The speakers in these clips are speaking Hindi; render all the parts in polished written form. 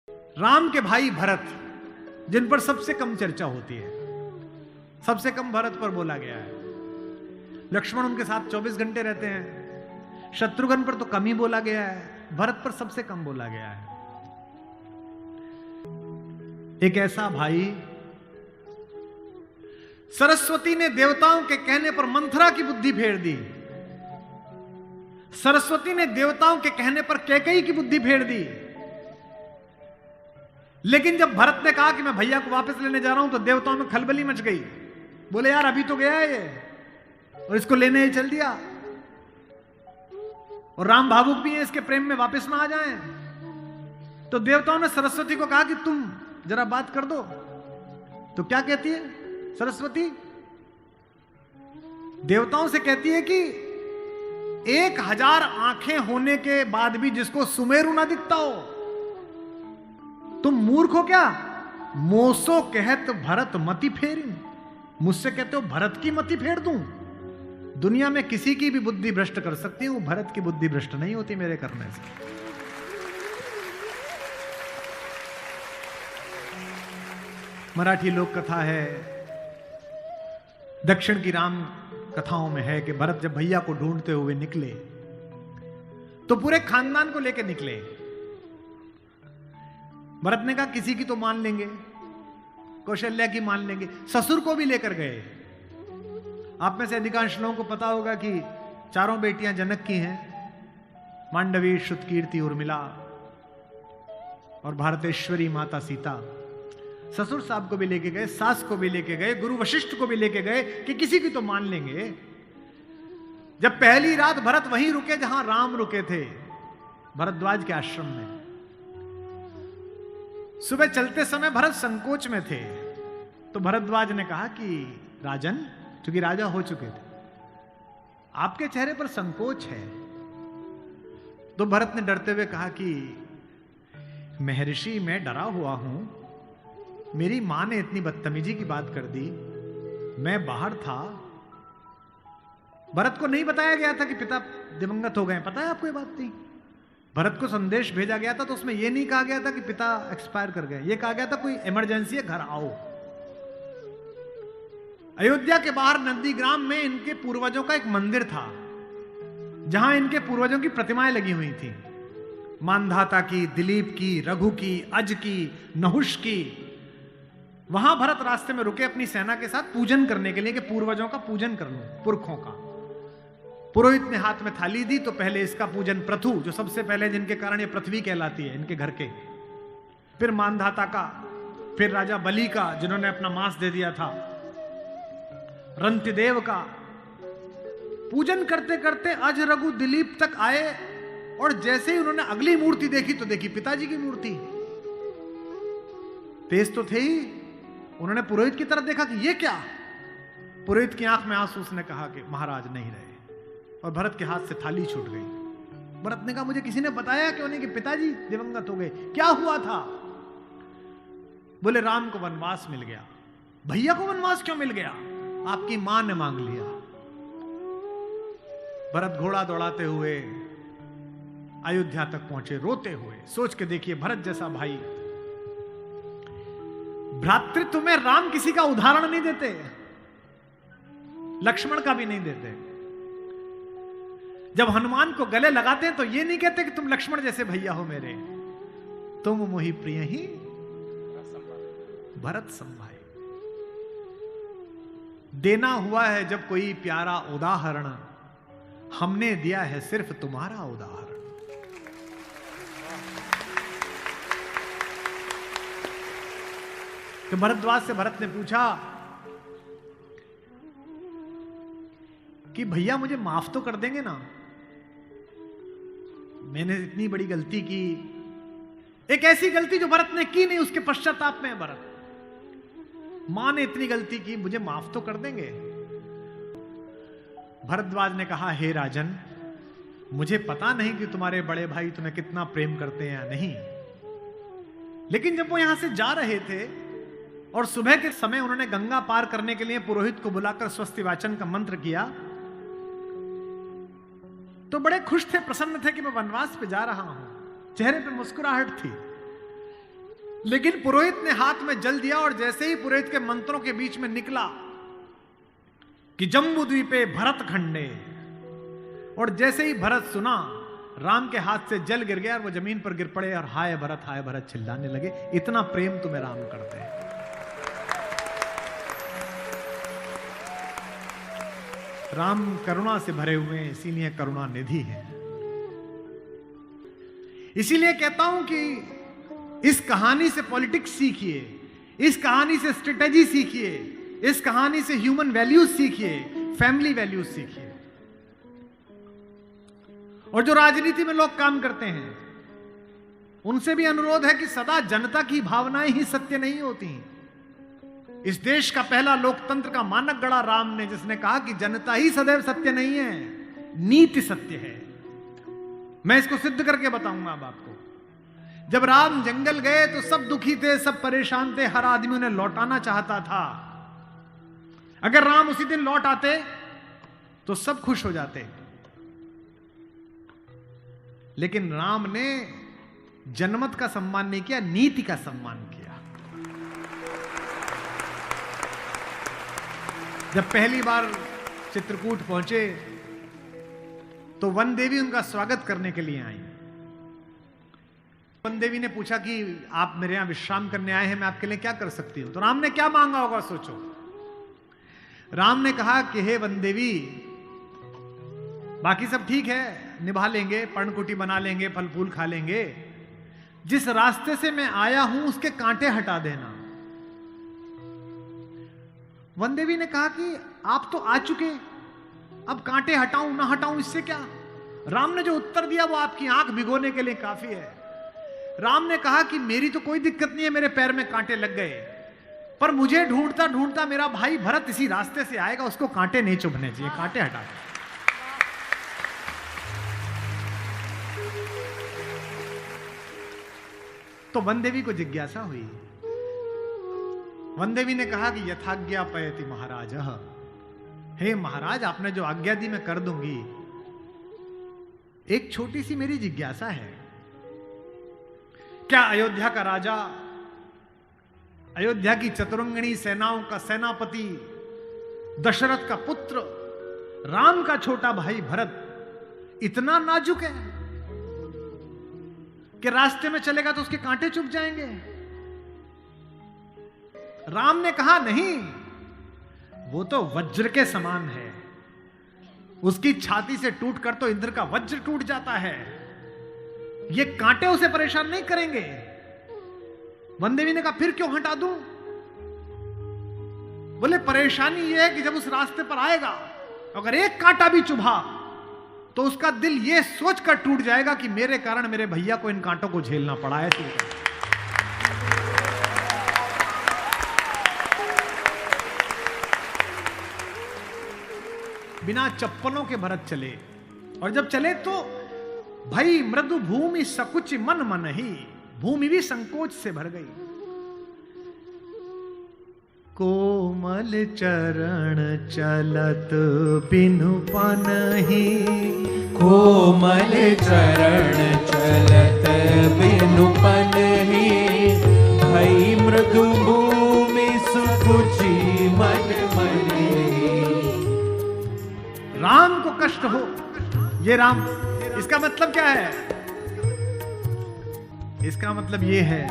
राम के भाई भरत, जिन पर सबसे कम चर्चा होती है, सबसे कम भरत पर बोला गया है। लक्ष्मण उनके साथ 24 घंटे रहते हैं। शत्रुघ्न पर तो कम ही बोला गया है, भरत पर सबसे कम बोला गया है। एक ऐसा भाई, सरस्वती ने देवताओं के कहने पर मंथरा की बुद्धि फेर दी। सरस्वती ने देवताओं के कहने पर कैकेयी की बुद्धि फेर दी। लेकिन जब भरत ने कहा कि मैं भैया को वापस लेने जा रहा हूं, तो देवताओं में खलबली मच गई। बोले यार अभी तो गया है ये, और इसको लेने ही चल दिया, और राम भावुक भी है, इसके प्रेम में वापस ना आ जाएं। तो देवताओं ने सरस्वती को कहा कि तुम जरा बात कर दो। तो क्या कहती है सरस्वती? देवताओं से कहती है कि 1000 आंखें होने के बाद भी जिसको सुमेरु ना दिखता हो, तुम मूर्ख हो क्या? मोसो कहत भरत मति फेरी, मुझसे कहते हो भरत की मति फेर दूं? दुनिया में किसी की भी बुद्धि भ्रष्ट कर सकती हूं, भरत की बुद्धि भ्रष्ट नहीं होती मेरे करने से। मराठी लोक कथा है, दक्षिण की राम कथाओं में है कि भरत जब भैया को ढूंढते हुए निकले तो पूरे खानदान को लेकर निकले। भरत ने कहा किसी की तो मान लेंगे, कौशल्या की मान लेंगे, ससुर को भी लेकर गए। आप में से अधिकांश लोगों को पता होगा कि 4 बेटियां जनक की हैं, मांडवी, श्रुतकीर्ति, उर्मिला और भारतेश्वरी माता सीता। ससुर साहब को भी लेके गए, सास को भी लेके गए, गुरु वशिष्ठ को भी लेके गए कि किसी की तो मान लेंगे। जब पहली रात भरत वहीं रुके जहां राम रुके थे, भरद्वाज के आश्रम में। सुबह चलते समय भरत संकोच में थे, तो भरद्वाज ने कहा कि राजन, चूंकि राजा हो चुके थे, आपके चेहरे पर संकोच है। तो भरत ने डरते हुए कहा कि महर्षि मैं डरा हुआ हूं, मेरी मां ने इतनी बदतमीजी की बात कर दी, मैं बाहर था। भरत को नहीं बताया गया था कि पिता दिवंगत हो गए, पता है आपको ये बात नहीं? भरत को संदेश भेजा गया था तो उसमें यह नहीं कहा गया था कि पिता एक्सपायर कर गए, यह कहा गया था कोई इमरजेंसी है, घर आओ। अयोध्या के बाहर नंदीग्राम में इनके पूर्वजों का एक मंदिर था, जहां इनके पूर्वजों की प्रतिमाएं लगी हुई थी। मानधाता की, दिलीप की, रघु की, अज की, नहुष की। वहां भरत रास्ते में रुके अपनी सेना के साथ पूजन करने के लिए कि पूर्वजों का पूजन कर लूं, पुरखों का। पुरोहित ने हाथ में थाली दी, तो पहले इसका पूजन, प्रथु जो सबसे पहले, जिनके कारण ये पृथ्वी कहलाती है इनके घर के, फिर मानधाता का, फिर राजा बलि का जिन्होंने अपना मांस दे दिया था, रंतिदेव का। पूजन करते करते अज, रघु, दिलीप तक आए, और जैसे ही उन्होंने अगली मूर्ति देखी तो देखी पिताजी की मूर्ति। तेज तो थे ही, उन्होंने पुरोहित की तरफ देखा कि ये क्या? पुरोहित की आंख में आंसू, उसने कहा कि महाराज नहीं रहे, और भरत के हाथ से थाली छूट गई। भरत ने कहा मुझे किसी ने बताया क्यों नहीं कि पिताजी दिवंगत हो गए, क्या हुआ था? बोले राम को वनवास मिल गया। भैया को वनवास क्यों मिल गया? आपकी मां ने मांग लिया। भरत घोड़ा दौड़ाते हुए अयोध्या तक पहुंचे, रोते हुए। सोच के देखिए, भरत जैसा भाई, भ्रातृत्व में राम किसी का उदाहरण नहीं देते, लक्ष्मण का भी नहीं देते। जब हनुमान को गले लगाते हैं तो ये नहीं कहते कि तुम लक्ष्मण जैसे भैया हो मेरे, तुम मोहि प्रिय ही भरत संभाई। देना हुआ है जब कोई प्यारा उदाहरण, हमने दिया है सिर्फ तुम्हारा उदाहरण। तो भरद्वाज से भरत ने पूछा कि भैया मुझे माफ तो कर देंगे ना? मैंने इतनी बड़ी गलती की, एक ऐसी गलती जो भरत ने की नहीं, उसके पश्चाताप में है भरत। मां ने इतनी गलती की, मुझे माफ तो कर देंगे? भरद्वाज ने कहा हे राजन, मुझे पता नहीं कि तुम्हारे बड़े भाई तुम्हें कितना प्रेम करते हैं या नहीं, लेकिन जब वो यहां से जा रहे थे और सुबह के समय उन्होंने गंगा पार करने के लिए पुरोहित को बुलाकर स्वस्ति वाचन का मंत्र किया, तो बड़े खुश थे, प्रसन्न थे कि मैं वनवास पे जा रहा हूं, चेहरे पे मुस्कुराहट थी। लेकिन पुरोहित ने हाथ में जल दिया और जैसे ही पुरोहित के मंत्रों के बीच में निकला कि जम्बू द्वीपे भरत खंडे, और जैसे ही भरत सुना, राम के हाथ से जल गिर गया और वो जमीन पर गिर पड़े और हाय भरत चिल्लाने लगे, इतना प्रेम तुम्हें राम करते हैं। राम करुणा से भरे हुए हैं, इसीलिए करुणा निधि है। इसीलिए कहता हूं कि इस कहानी से पॉलिटिक्स सीखिए, इस कहानी से स्ट्रेटेजी सीखिए, इस कहानी से ह्यूमन वैल्यूज सीखिए, फैमिली वैल्यूज सीखिए। और जो राजनीति में लोग काम करते हैं उनसे भी अनुरोध है कि सदा जनता की भावनाएं ही सत्य नहीं होती। इस देश का पहला लोकतंत्र का मानक गढ़ा राम ने, जिसने कहा कि जनता ही सदैव सत्य नहीं है, नीति सत्य है। मैं इसको सिद्ध करके बताऊंगा अब आपको। जब राम जंगल गए तो सब दुखी थे, सब परेशान थे, हर आदमी उन्हें लौटाना चाहता था। अगर राम उसी दिन लौट आते तो सब खुश हो जाते, लेकिन राम ने जनमत का सम्मान नहीं किया, नीति का सम्मान किया। जब पहली बार चित्रकूट पहुंचे तो वन देवी उनका स्वागत करने के लिए आई। वन देवी ने पूछा कि आप मेरे यहां विश्राम करने आए हैं, मैं आपके लिए क्या कर सकती हूं। तो राम ने क्या मांगा होगा सोचो। राम ने कहा कि हे वन देवी, बाकी सब ठीक है, निभा लेंगे, पर्णकुटी बना लेंगे, फल फूल खा लेंगे, जिस रास्ते से मैं आया हूं उसके कांटे हटा देना। वन देवी ने कहा कि आप तो आ चुके, अब कांटे हटाऊं ना हटाऊं इससे क्या। राम ने जो उत्तर दिया वो आपकी आंख भिगोने के लिए काफी है। राम ने कहा कि मेरी तो कोई दिक्कत नहीं है, मेरे पैर में कांटे लग गए, पर मुझे ढूंढता ढूंढता मेरा भाई भरत इसी रास्ते से आएगा, उसको कांटे नहीं चुभने चाहिए, कांटे हटा दे। तो वन देवी को जिज्ञासा हुई। वन देवी ने कहा कि यथाज्ञा पयति महाराज, हे महाराज आपने जो आज्ञा दी मैं कर दूंगी। एक छोटी सी मेरी जिज्ञासा है, क्या अयोध्या का राजा, अयोध्या की चतुरंगिणी सेनाओं का सेनापति, दशरथ का पुत्र, राम का छोटा भाई भरत इतना नाजुक है कि रास्ते में चलेगा तो उसके कांटे चुभ जाएंगे? राम ने कहा नहीं, वो तो वज्र के समान है, उसकी छाती से टूटकर तो इंद्र का वज्र टूट जाता है, ये कांटे उसे परेशान नहीं करेंगे। वन देवी ने कहा फिर क्यों हटा दूं? बोले परेशानी यह है कि जब उस रास्ते पर आएगा अगर एक कांटा भी चुभा तो उसका दिल यह सोचकर टूट जाएगा कि मेरे कारण मेरे भैया को इन कांटों को झेलना पड़ा है। बिना चप्पलों के भरत चले, और जब चले तो भाई मृदु भूमि सकुच मन मन ही, भूमि भी संकोच से भर गई। कोमल चरण चलत बिनु पनहि, कोमल चरण चलत बिनु पनहि, भई मृदु भूमि सुकुचि मन मनि। राम को कष्ट हो, ये राम, इसका मतलब क्या है? इसका मतलब ये है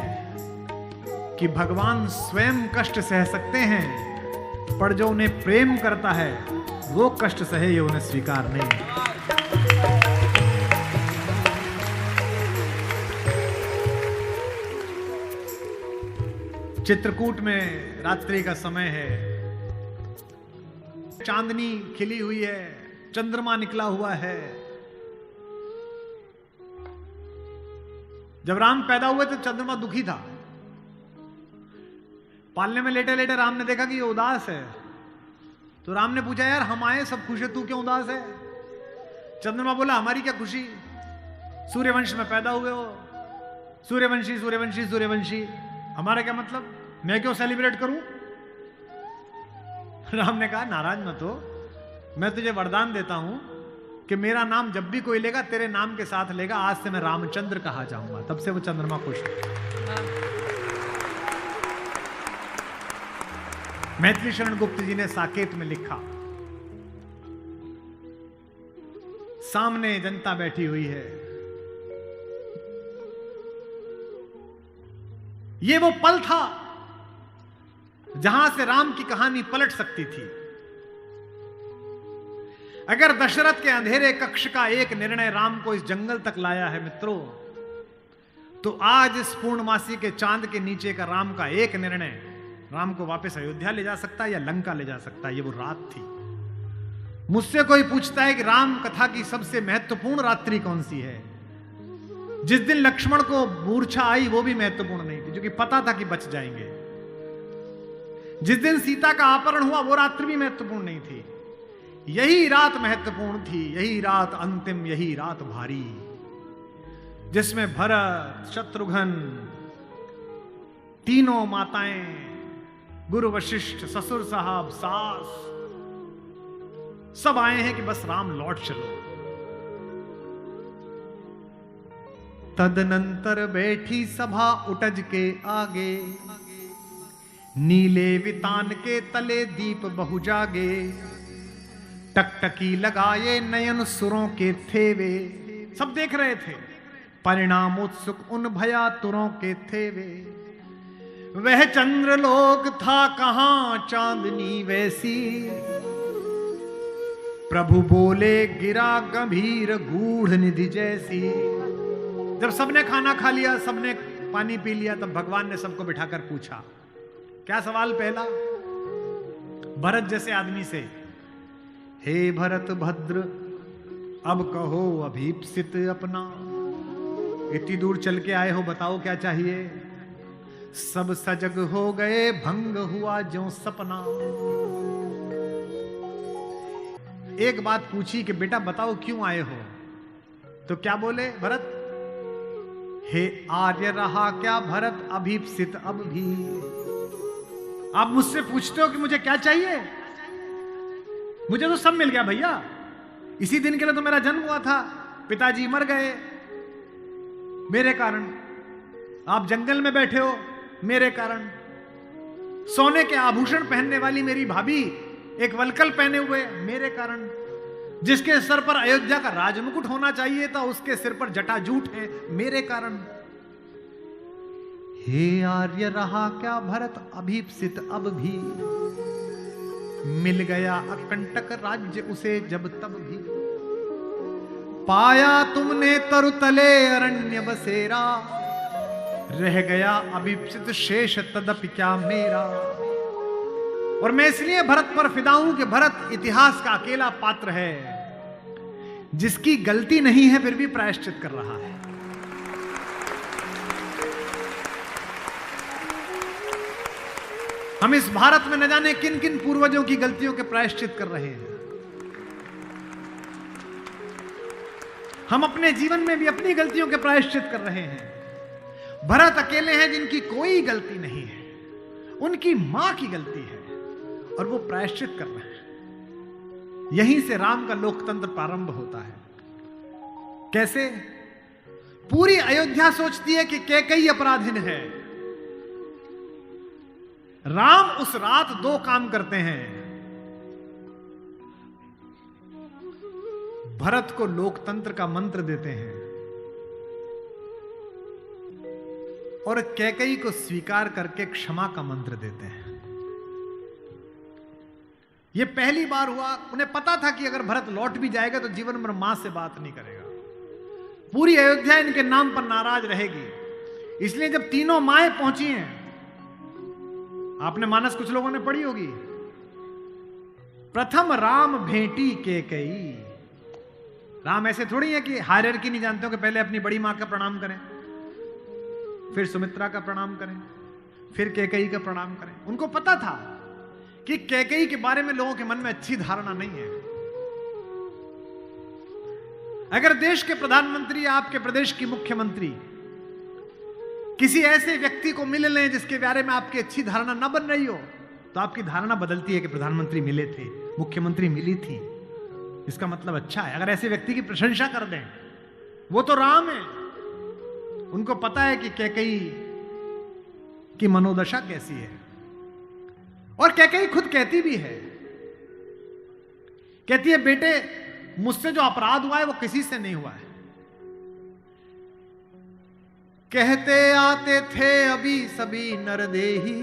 कि भगवान स्वयं कष्ट सह सकते हैं, पर जो उन्हें प्रेम करता है वो कष्ट सहे, ये उन्हें स्वीकार नहीं है। चित्रकूट में रात्रि का समय है, चांदनी खिली हुई है, चंद्रमा निकला हुआ है। जब राम पैदा हुए तो चंद्रमा दुखी था। पालने में लेटे लेटे राम ने देखा कि ये उदास है, तो राम ने पूछा यार हम आए सब खुश है, तू क्यों उदास है? चंद्रमा बोला हमारी क्या खुशी, सूर्यवंश में पैदा हुए हो, सूर्यवंशी सूर्यवंशी सूर्यवंशी, हमारा क्या मतलब, मैं क्यों सेलिब्रेट करूं? राम ने कहा नाराज मत हो, मैं तुझे वरदान देता हूं कि मेरा नाम जब भी कोई लेगा तेरे नाम के साथ लेगा, आज से मैं रामचंद्र कहा जाऊंगा। तब से वो चंद्रमा खुश है। मैथिली शरण गुप्त जी ने साकेत में लिखा, सामने जनता बैठी हुई है, ये वो पल था जहां से राम की कहानी पलट सकती थी। अगर दशरथ के अंधेरे कक्ष का एक निर्णय राम को इस जंगल तक लाया है मित्रों, तो आज इस पूर्णमासी के चांद के नीचे का राम का एक निर्णय राम को वापस अयोध्या ले जा सकता है या लंका ले जा सकता है। ये वो रात थी। मुझसे कोई पूछता है कि राम कथा की सबसे महत्वपूर्ण रात्रि कौन सी है, जिस दिन लक्ष्मण को मूर्छा आई वो भी महत्वपूर्ण नहीं थी, जो कि पता था कि बच जाएंगे। जिस दिन सीता का अपहरण हुआ वो रात्रि भी महत्वपूर्ण नहीं थी। यही रात महत्वपूर्ण थी, यही रात अंतिम, यही रात भारी, जिसमें भरत, शत्रुघ्न, तीनों माताएं, गुरु वशिष्ठ, ससुर साहब, सास, सब आए हैं कि बस राम लौट चलो। तदनंतर बैठी सभा उटज के आगे, नीले वितान के तले दीप बहु जागे, टकटकी लगाए नयन सुरों के थे वे। सब देख रहे थे, परिणाम उत्सुक उन भयातुरों के थे वे। वह चंद्रलोक था कहां चांदनी वैसी, प्रभु बोले गिरा गंभीर गूढ़ निधि जैसी। जब सबने खाना खा लिया, सबने पानी पी लिया, तब भगवान ने सबको बिठाकर पूछा। क्या सवाल पहला? भरत जैसे आदमी से, हे भरत भद्र, अब कहो अभीप्सित अपना। इतनी दूर चल के आए हो, बताओ क्या चाहिए। सब सजग हो गए, भंग हुआ ज्यों सपना। एक बात पूछी कि बेटा बताओ क्यों आए हो, तो क्या बोले भरत? हे आर्य रहा क्या भरत अभीप्सित अब भी। आप मुझसे पूछते हो कि मुझे क्या चाहिए? मुझे तो सब मिल गया भैया। इसी दिन के लिए तो मेरा जन्म हुआ था, पिताजी मर गए मेरे कारण, आप जंगल में बैठे हो मेरे कारण, सोने के आभूषण पहनने वाली मेरी भाभी एक वलकल पहने हुए मेरे कारण, जिसके सर पर अयोध्या का राजमुकुट होना चाहिए था उसके सिर पर जटाजूट है मेरे कारण। हे आर्य रहा क्या भरत अभीप्सित अब भी, मिल गया अकंटक राज्य उसे जब तब भी। पाया तुमने तरुतले अरण्य बसेरा, रह गया अभीप्सित शेष तदपि क्या मेरा। और मैं इसलिए भरत पर फिदा हूं कि भरत इतिहास का अकेला पात्र है जिसकी गलती नहीं है फिर भी प्रायश्चित कर रहा है। हम इस भारत में न जाने किन किन पूर्वजों की गलतियों के प्रायश्चित कर रहे हैं। हम अपने जीवन में भी अपनी गलतियों के प्रायश्चित कर रहे हैं। भरत अकेले हैं जिनकी कोई गलती नहीं है, उनकी मां की गलती है और वो प्रायश्चित कर रहे हैं। यहीं से राम का लोकतंत्र प्रारंभ होता है। कैसे? पूरी अयोध्या सोचती है कि कैकेयी अपराधीन है। राम उस रात दो काम करते हैं। भरत को लोकतंत्र का मंत्र देते हैं और कैकेयी को स्वीकार करके क्षमा का मंत्र देते हैं। यह पहली बार हुआ। उन्हें पता था कि अगर भरत लौट भी जाएगा तो जीवन भर मां से बात नहीं करेगा, पूरी अयोध्या इनके नाम पर नाराज रहेगी। इसलिए जब तीनों माएं पहुंची हैं, आपने मानस कुछ लोगों ने पढ़ी होगी, प्रथम राम भेंटी कैकेयी। राम ऐसे थोड़ी है कि हायरार्की नहीं जानते हो कि पहले अपनी बड़ी मां का प्रणाम करें, फिर सुमित्रा का प्रणाम करें, फिर कैकेयी का प्रणाम करें। उनको पता था कि कैकेयी के बारे में लोगों के मन में अच्छी धारणा नहीं है। अगर देश के प्रधानमंत्री, आपके प्रदेश की मुख्यमंत्री किसी ऐसे व्यक्ति को मिल लें जिसके बारे में आपकी अच्छी धारणा न बन रही हो, तो आपकी धारणा बदलती है कि प्रधानमंत्री मिले थे, मुख्यमंत्री मिली थी, इसका मतलब अच्छा है। अगर ऐसे व्यक्ति की प्रशंसा कर दें, वो तो राम है। उनको पता है कि कैकेयी की मनोदशा कैसी है। और कैकेयी खुद कहती भी है, कहती है बेटे मुझसे जो अपराध हुआ है वो किसी से नहीं हुआ है। कहते आते थे अभी सभी नरदेही,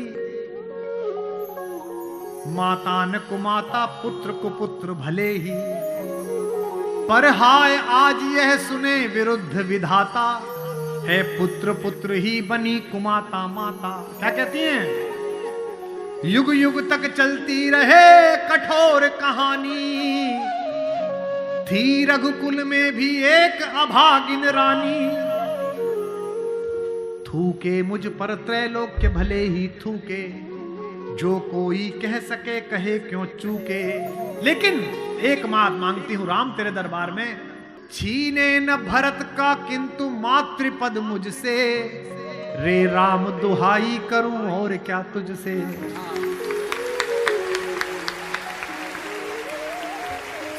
माता न कुमाता पुत्र को पुत्र भले ही, पर हाय आज यह सुने विरुद्ध विधाता, है पुत्र पुत्र ही बनी कुमाता माता। क्या कहती हैं? युग युग तक चलती रहे कठोर कहानी, थी रघुकुल में भी एक अभागिन रानी, थूके मुझ पर त्रैलोक्य भले ही थूके, जो कोई कह सके कहे क्यों चूके। लेकिन एक बात मांगती हूं राम तेरे दरबार में, छीने न भरत का किंतु मातृपद मुझसे, रे राम दुहाई करूं और क्या तुझसे।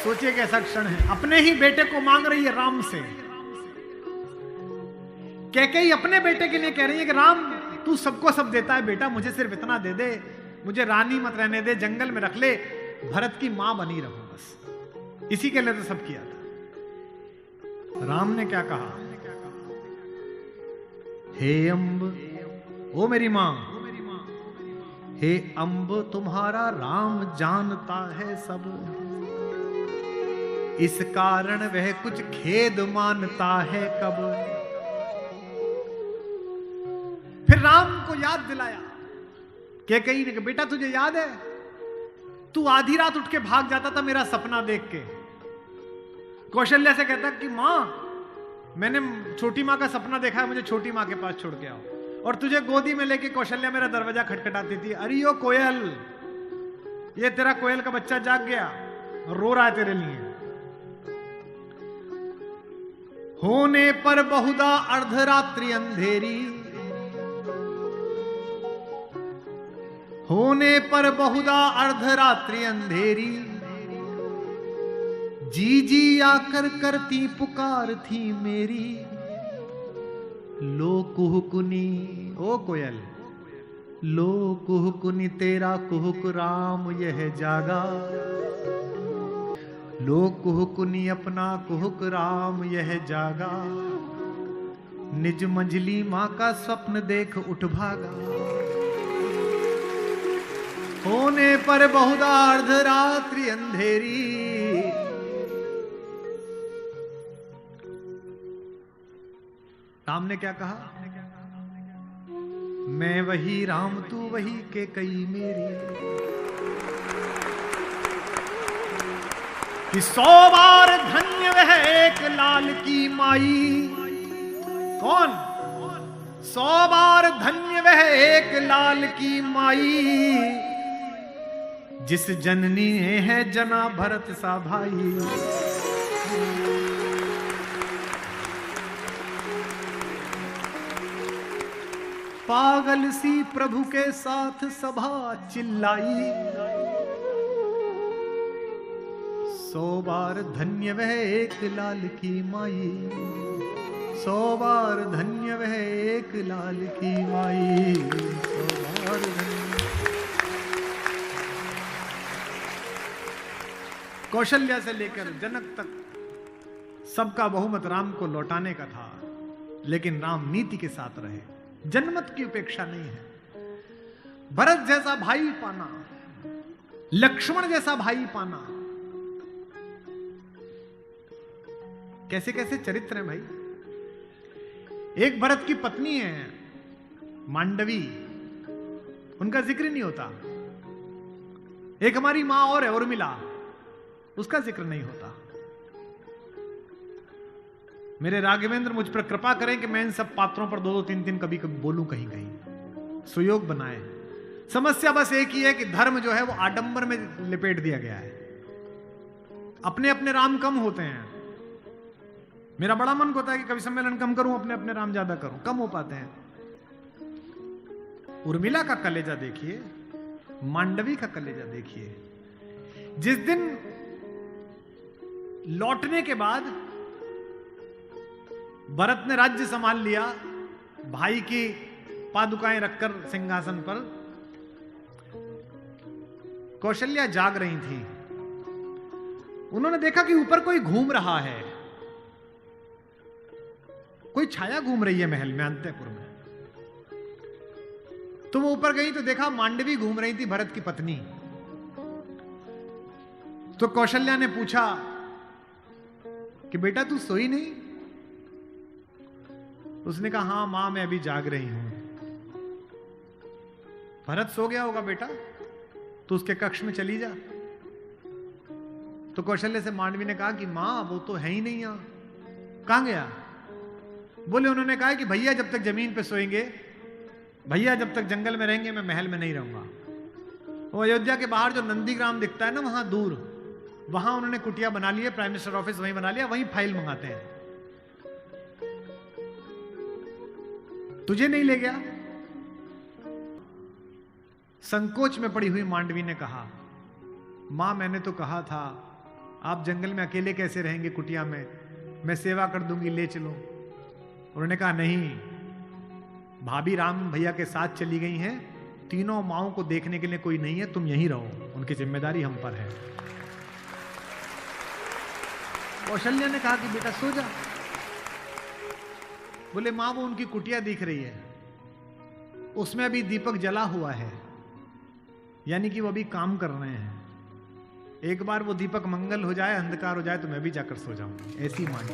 सोचिए कैसा क्षण है, अपने ही बेटे को मांग रही है राम से। कैकेयी अपने बेटे के लिए कह रही है कि राम तू सबको सब देता है बेटा, मुझे सिर्फ इतना दे दे, मुझे रानी मत रहने दे, जंगल में रख ले, भरत की मां बनी रहूं बस। इसी के लिए तो सब किया था। राम ने क्या कहा? हे अम्ब, ओ मेरी मां, हे अम्ब तुम्हारा राम जानता है सब, इस कारण वह कुछ खेद मानता है कब। फिर राम को याद दिलाया कैकेयी ने कि बेटा तुझे याद है तू आधी रात उठ के भाग जाता था मेरा सपना देख के। कौशल्या से कहता कि मां मैंने छोटी मां का सपना देखा है, मुझे छोटी मां के पास छोड़ के आओ। और तुझे गोदी में लेके कौशल्या मेरा दरवाजा खटखटाती थी, अरे यो कोयल, ये तेरा कोयल का बच्चा जाग गया, रो रहा है तेरे लिए। होने पर बहुधा अर्धरात्रि अंधेरी, होने पर बहुधा अर्धरात्रि अंधेरी, जी जी आकर करती पुकार थी मेरी, लो कुहुकुनी, ओ कोयल, लो कुहुकुनी तेरा कुहुक राम यह जागा, लो कुहुकुनी अपना कुहुक राम यह जागा, निज मंझली मां का स्वप्न देख उठ भागा। होने पर बहुधा अर्धरात्रि अंधेरी, राम ने क्या कहा? मैं वही राम तू वही कैकेयी मेरी, कि 100 बार धन्य वह एक लाल की माई। कौन? 100 बार धन्य वह एक लाल की माई, जिस जननी ने है जना भरत सा भाई। पागल सी प्रभु के साथ सभा चिल्लाई, 100 बार धन्य वह एक लाल की माई, 100 बार धन्य वह एक लाल की माई, 100 बार धन्य। कौशल्या से लेकर जनक तक सबका बहुमत राम को लौटाने का था, लेकिन राम नीति के साथ रहे, जनमत की उपेक्षा नहीं है। भरत जैसा भाई पाना, लक्ष्मण जैसा भाई पाना, कैसे कैसे चरित्र हैं भाई। एक भरत की पत्नी है मांडवी, उनका जिक्र नहीं होता। एक हमारी मां और है उर्मिला, उसका जिक्र नहीं होता। मेरे राघवेंद्र मुझ पर कृपा करें कि मैं इन सब पात्रों पर 2-2, 3-3 कभी कभी बोलूं कहीं कहीं, सुयोग बनाए। समस्या बस एक ही है कि धर्म जो है वो आडंबर में लिपेट दिया गया है। अपने अपने राम कम होते हैं। मेरा बड़ा मन होता है कि कवि सम्मेलन कम करूं, अपने अपने राम ज्यादा करूं, कम हो पाते हैं। उर्मिला का कलेजा देखिए, मांडवी का कलेजा देखिए। जिस दिन लौटने के बाद भरत ने राज्य संभाल लिया, भाई की पादुकाएं रखकर सिंहासन पर, कौशल्या जाग रही थी। उन्होंने देखा कि ऊपर कोई घूम रहा है, कोई छाया घूम रही है महल में, अंतःपुर में। तो वो ऊपर गई तो देखा मांडवी घूम रही थी, भरत की पत्नी। तो कौशल्या ने पूछा कि बेटा तू सोई नहीं? उसने कहा हां मां, मैं अभी जाग रही हूं। भरत सो गया होगा बेटा, तो उसके कक्ष में चली जा। तो कौशल्य से मांडवी ने कहा कि मां वो तो है ही नहीं यहां, कहां गया? बोले उन्होंने कहा कि भैया जब तक जमीन पे सोएंगे, भैया जब तक जंगल में रहेंगे, मैं महल में नहीं रहूंगा। वो अयोध्या के बाहर जो नंदीग्राम दिखता है ना, वहां दूर, वहां उन्होंने कुटिया बना ली है, प्राइम मिनिस्टर ऑफिस वहीं बना लिया, वहीं फाइल मंगाते हैं। तुझे नहीं ले गया? संकोच में पड़ी हुई मांडवी ने कहा, मां मैंने तो कहा था आप जंगल में अकेले कैसे रहेंगे कुटिया में, मैं सेवा कर दूंगी, ले चलो। उन्होंने कहा नहीं, भाभी राम भैया के साथ चली गई हैं, तीनों माओं को देखने के लिए कोई नहीं है, तुम यहीं रहो, उनकी जिम्मेदारी हम पर है। कौशल्या ने कहा कि बेटा सो जा। बोले मां वो उनकी कुटिया दिख रही है, उसमें अभी दीपक जला हुआ है, यानी कि वो अभी काम कर रहे हैं। एक बार वो दीपक मंगल हो जाए, अंधकार हो जाए, तो मैं भी जाकर सो जाऊंगी। ऐसी मान